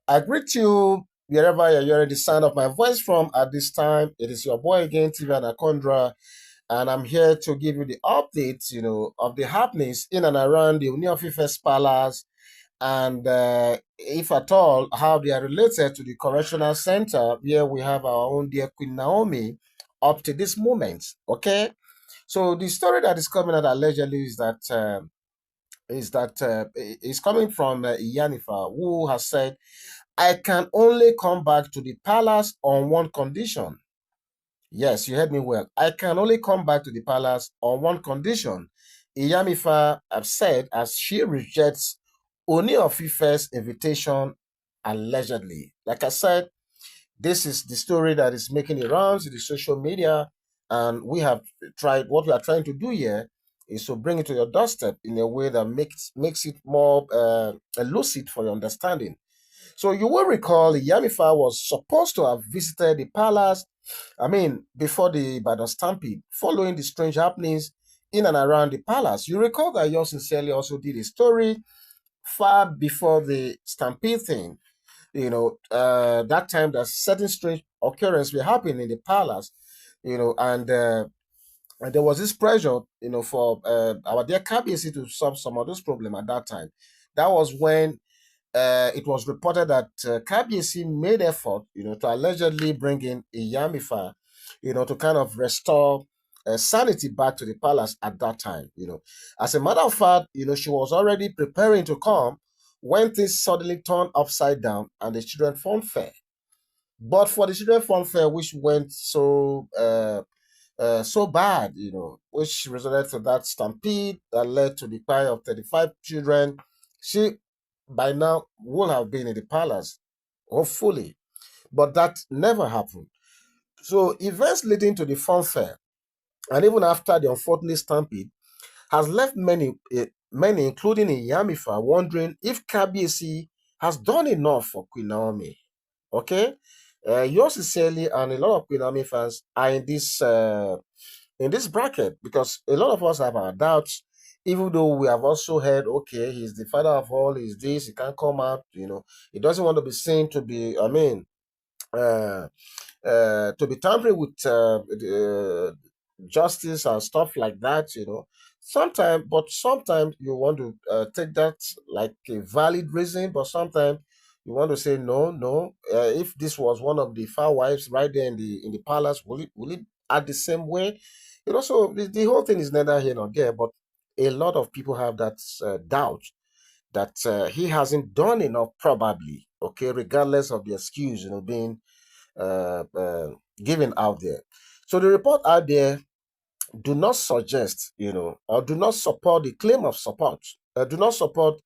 I greet you wherever you're hearing the sound of my voice from at this time. It is your boy again, TV Anacondra, and I'm here to give you the updates, of the happenings in and around the Ooni of Ife's palace, and if at all, how they are related to the correctional center where we have our own dear Queen Naomi up to this moment. Okay, so the story that is coming out allegedly is that is coming from Iyamifa, who has said, I can only come back to the palace on one condition. Yes, you heard me well. I can only come back to the palace on one condition. Iyamifa have said as she rejects Ooni of Ife's invitation allegedly. Like I said, this is the story that is making the rounds in the social media, and we have tried. What we are trying to do here is to bring it to your doorstep in a way that makes it more elucid for your understanding. So you will recall Iyamifa was supposed to have visited the palace, before the Ibadan Stampede, following the strange happenings in and around the palace. You recall that yours sincerely also did a story far before the Stampede thing. That time that certain strange occurrence were happening in the palace, and there was this pressure, for our dear KBC to solve some of those problems at that time. That was when it was reported that KBC made effort, to allegedly bring in Iyamifa, to kind of restore sanity back to the palace at that time. As a matter of fact, she was already preparing to come when things suddenly turned upside down and the children fun fair. But for the children fun fair, which went so bad, which resulted to that stampede that led to the cry of 35 children, she by now would have been in the palace, hopefully. But that never happened. So events leading to the funfair, and even after the unfortunate stampede, has left many, including Iyamifa, wondering if KBC has done enough for Queen Naomi. Okay? Yours sincerely and a lot of Queen Naomi fans are in this bracket because a lot of us have our doubts, even though we have also heard, okay, he's the father of all, he's this, he can't come out, he doesn't want to be seen to be, uh, to be tampering with justice and stuff like that, but sometimes you want to take that like a valid reason, but sometimes you want to say no, no. If this was one of the far wives right there in the palace, will it act the same way? So the whole thing is neither here nor there, but a lot of people have that doubt that he hasn't done enough, probably. Okay, regardless of the excuse, being uh, uh, given out there. So the report out there do not suggest, or do not support the claim of support. Do not support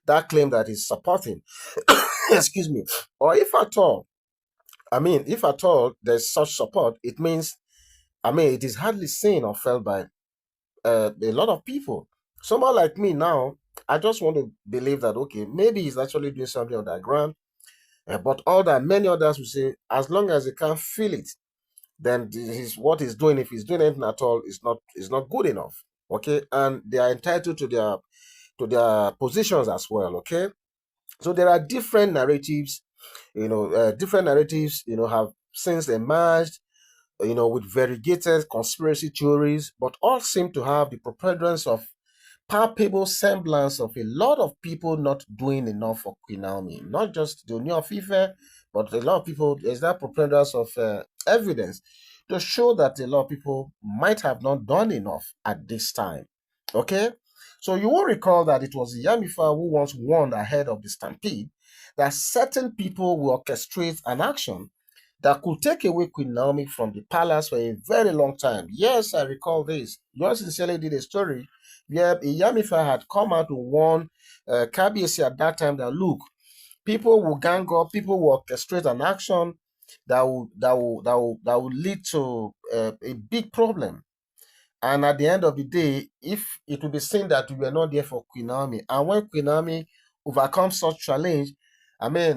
that claim that is supporting. Excuse me. Or if at all, if at all there's such support, it means, it is hardly seen or felt by a lot of people. Someone like me now, I just want to believe that okay, maybe he's actually doing something on the ground. But all that many others will say, as long as they can't feel it, then what he's doing, if he's doing anything at all, is not good enough. Okay, and they are entitled to their positions as well. Okay, so there are different narratives, have since emerged, with variegated conspiracy theories, but all seem to have the preponderance of palpable semblance of a lot of people not doing enough for Queen Naomi. Not just the Ooni of Ife, but a lot of people, there's that preponderance of evidence to show that a lot of people might have not done enough at this time. Okay? So you will recall that it was Iyamifa who once warned ahead of the stampede that certain people will orchestrate an action that could take away Queen Naomi from the palace for a very long time. Yes, I recall this. Yours sincerely did a story where Iyamifa had come out to warn KBC at that time that look, people will gang up, people will orchestrate an action that will lead to a big problem. And at the end of the day, if it will be seen that we were not there for Queen Naomi, and when Queen Naomi overcomes such challenge,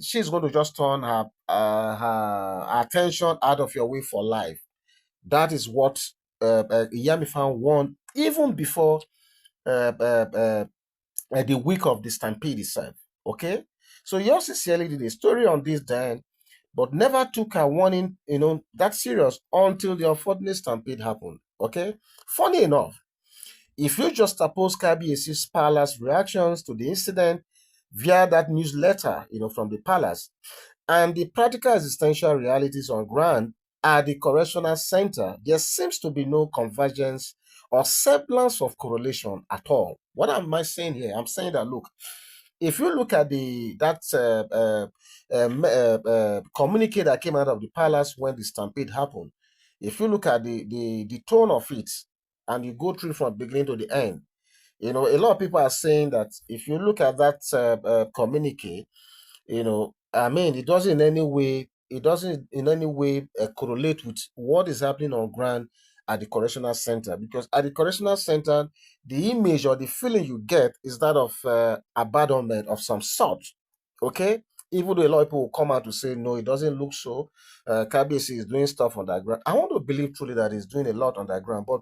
she's going to just turn her attention out of your way for life. That is what Iyamifa won even before uh, uh, uh, the week of the stampede itself. Okay, So yours sincerely did a story on this then, but never took a warning, that serious until the unfortunate stampede happened. Okay? Funny enough, if you just suppose Kabiesi's palace reactions to the incident via that newsletter, from the palace, and the practical existential realities on ground at the correctional center, there seems to be no convergence or semblance of correlation at all. What am I saying here? I'm saying that, look, if you look at the that communique that came out of the palace when the stampede happened, if you look at the tone of it, and you go through from beginning to the end, a lot of people are saying that if you look at that communique, I mean, it doesn't in any way correlate with what is happening on ground at the correctional center, because at the correctional center, the image or the feeling you get is that of abandonment of some sort. Okay, even though a lot of people will come out to say no, it doesn't look so. KBC is doing stuff on that ground. I want to believe truly that he's doing a lot on that ground, but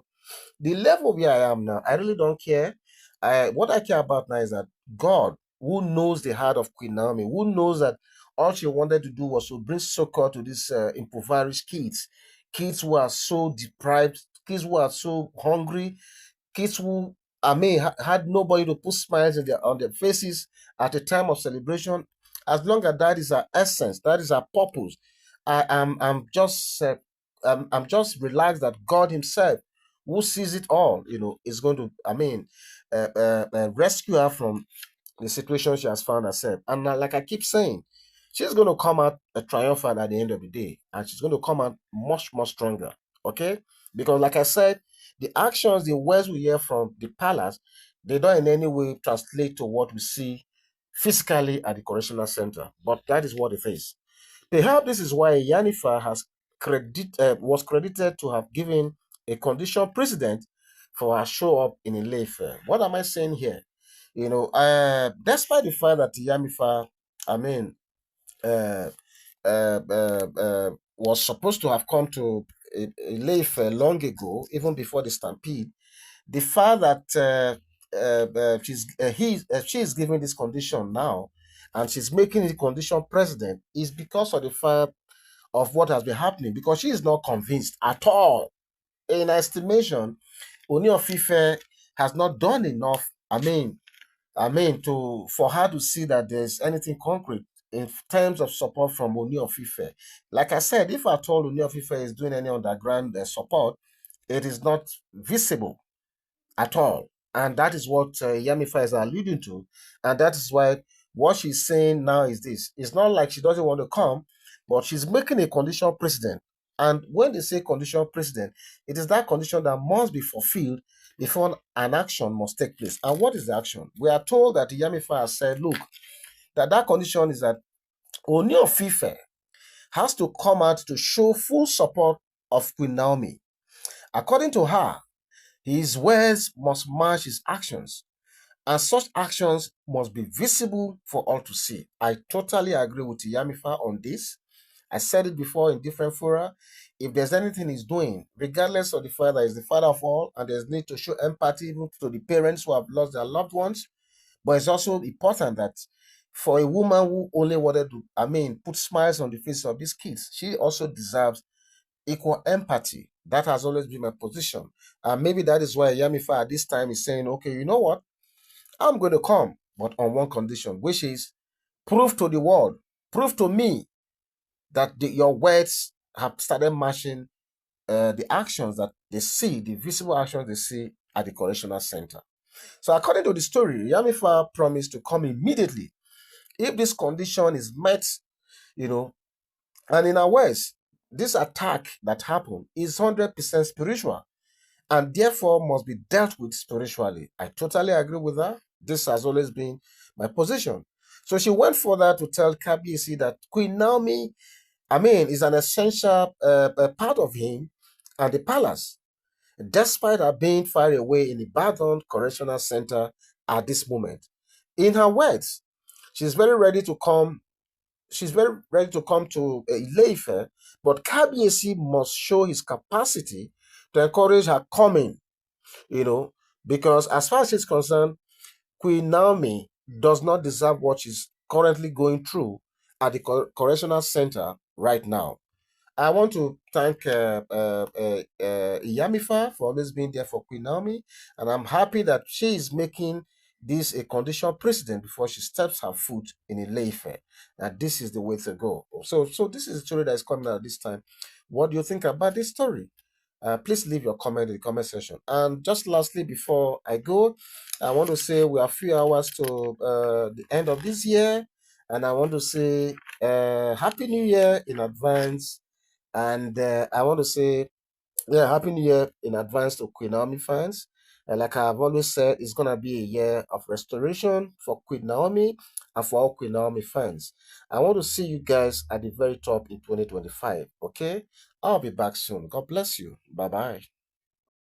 the level where I am now, I really don't care. What I care about now is that God, who knows the heart of Queen Naomi, who knows that all she wanted to do was to bring succor to these impoverished kids, kids who are so deprived, kids who are so hungry, kids who, I mean, had nobody to put smiles on their faces at a time of celebration. As long as that is our essence, that is our purpose, I'm just relaxed that God Himself, who sees it all, is going to, I mean, rescue her from the situation she has found herself. And like I keep saying, she's going to come out a triumphant at the end of the day, and she's going to come out much more stronger. Okay, because like I said, the actions, the words we hear from the palace, they don't in any way translate to what we see physically at the correctional center. But that is what it is. Perhaps this is why Iyamifa was credited to have given a condition precedent for her show up in Ileife. What am I saying here? Despite the fact that Iyamifa, I mean, uh, was supposed to have come to Ileife long ago, even before the stampede, the fact that she is given this condition now, and she's making the condition president, is because of the fact of what has been happening, because she is not convinced at all. In her estimation, Ooni of Ife has not done enough. I mean, to for her to see that there's anything concrete in terms of support from Ooni of Ife. Like I said, if at all Ooni of Ife is doing any underground support, it is not visible at all. And that is what Yamifa is alluding to. And that is why what she's saying now is this. It's not like she doesn't want to come, but she's making a conditional precedent. And when they say conditional precedent, it is that condition that must be fulfilled before an action must take place. And what is the action? We are told that Yamifa has said, look, that condition is that Ooni of Ife has to come out to show full support of Queen Naomi. According to her, his words must match his actions, and such actions must be visible for all to see. I totally agree with Yamifa on this. I said it before in different fora. If there's anything he's doing, regardless of the fact that he's the father of all, and there's need to show empathy even to the parents who have lost their loved ones, but it's also important that for a woman who only wanted to, I mean, put smiles on the faces of these kids, she also deserves equal empathy. That has always been my position. And maybe that is why Yamifa at this time is saying, okay, you know what? I'm going to come, but on one condition, which is prove to the world, prove to me that your words have started matching the actions that they see, the visible actions they see at the correctional center. So according to the story, Yamifa promised to come immediately if this condition is met, you know, and in our words, this attack that happened is 100% spiritual and therefore must be dealt with spiritually. I totally agree with that. This has always been my position. So she went further to tell KBC that Queen Naomi, I mean, is an essential part of him and the palace, despite her being far away in the Badon Correctional Center at this moment. In her words, she's very ready to come. She's very ready to come to Ileife, but KBC must show his capacity to encourage her coming, you know, because as far as she's concerned, Queen Naomi does not deserve what she's currently going through at the correctional center right now. I want to thank Iyamifa for always being there for Queen Naomi, and I'm happy that she is making this a conditional precedent before she steps her foot in Ileife. And this is the way to go. So this is the story that is coming out this time. What do you think about this story? Please leave your comment in the comment section. And just lastly, before I go, I want to say we are a few hours to the end of this year, and I want to say Happy New Year in advance. And I want to say, yeah, Happy New Year in advance to Queen Naomi fans. And like I've always said, it's going to be a year of restoration for Queen Naomi and for all Queen Naomi fans. I want to see you guys at the very top in 2025. Okay? I'll be back soon. God bless you. Bye bye.